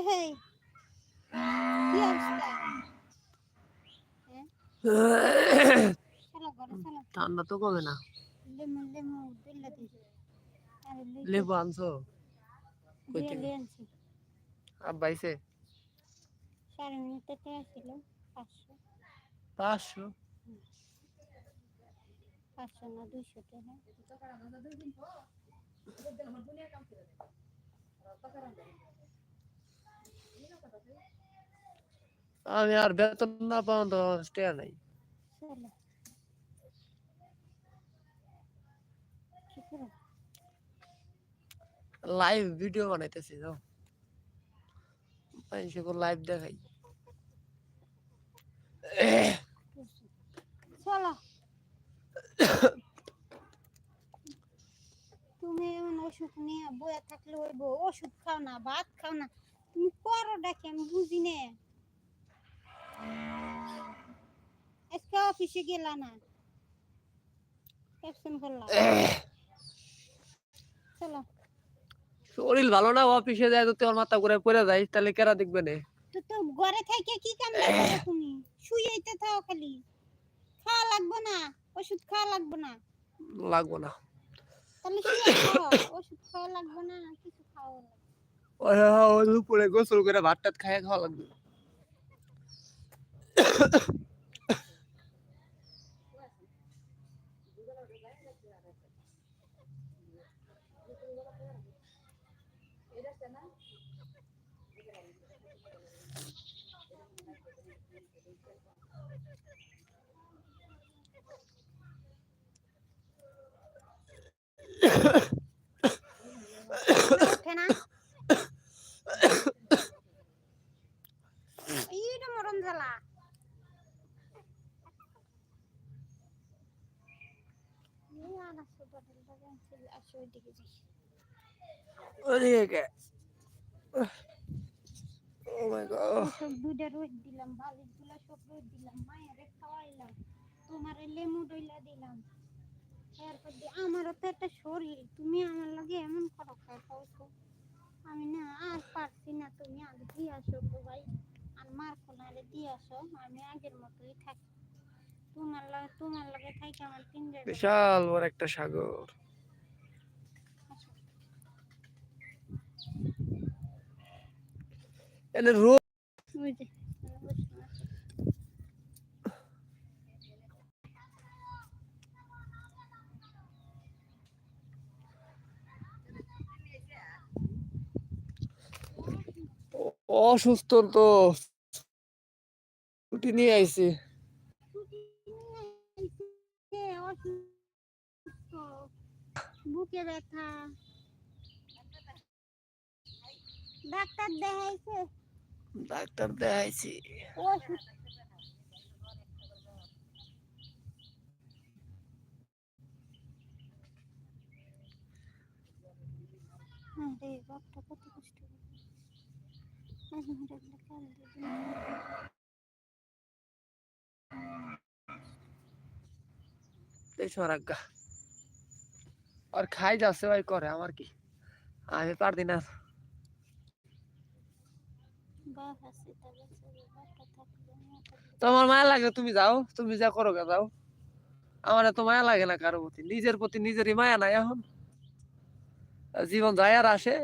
Hey, কি অবস্থা? ঠান্ডা তো কমে না। লেবু আনছো? আব্বাইছে 500 500 না 200 টাকা। আমি আর বেতন না পাও তো স্টে নাই। লাইভ ভিডিও বানাইতেছি যাও, মানুষকে লাইভ দেখাই। চলো তুমি এমন ওষুধ নিয়ে বয়ে থাকলে হইব? ওষুধ খাও না, ভাত খাও না, তুমি করো ডাকে আমি বুঝি না। আজকে অফিসে গেলা না, ক্যাপশন করলাম। চলো শরীর ভালো না, অফিসে যায় তো তোর মাথা ঘুরে পড়ে যাই, তাহলে কেরা দেখবে না? তো ঘরে থেকে কি কাম করো তুমি? শুয়েইতে থাও খালি। খাওয়া লাগবে না, ওষুধ খাওয়া লাগবে না। লাগবো না তাহলে শুয়ে থাও, ওষুধ খাওয়া লাগবে না, কিছু খাওয়া লাগবে। ওই দুপুরে গোসল করে ভাত টাত খাইয়া খাওয়া লাগবে। ওঠে না এইটা মরণ জ্বালা। ওদিকে ও মাই গড, সব দুইটা রোদ দিলাম, বালিশ গুলা সব রোদ দিলাম, মায়েরে খাওয়াইলাম, তোমারে লেমু ডইলা দিলাম। এরপর আমারও তো একটা শরীর, তুমি আমার লাগে এমন করো খাওয়াছো। আমি না আর পারছি না, তুমি আগে দিয়ে আসো তো ভাই, আর মার ফোনারে দিয়ে আসো, আমি আগের মতোই থাকি। তোমার লাগে থাকি আমার 3 জায়গা। বিশাল বড় একটা সাগর। এনে রোদ ওই যে অসুস্থ তো, ছুটি নিয়ে আইছি। বুকে ব্যথা, ডাক্তার দেখাইছে, ডাক্তার দেখাইছি। ওষুধ রে বাপটা কত কষ্ট। সরাগা আর খাই যাচ্ছে ভাই, করে আমার কি, আমি পারদি না। তোমার মায়া লাগে তুমি যাও, তুমি যা করো গে যাও, আমার এত মায়া লাগে না কারো প্রতি, নিজের প্রতি নিজেরই মায়া নাই এখন। জীবন যায় আর আসে,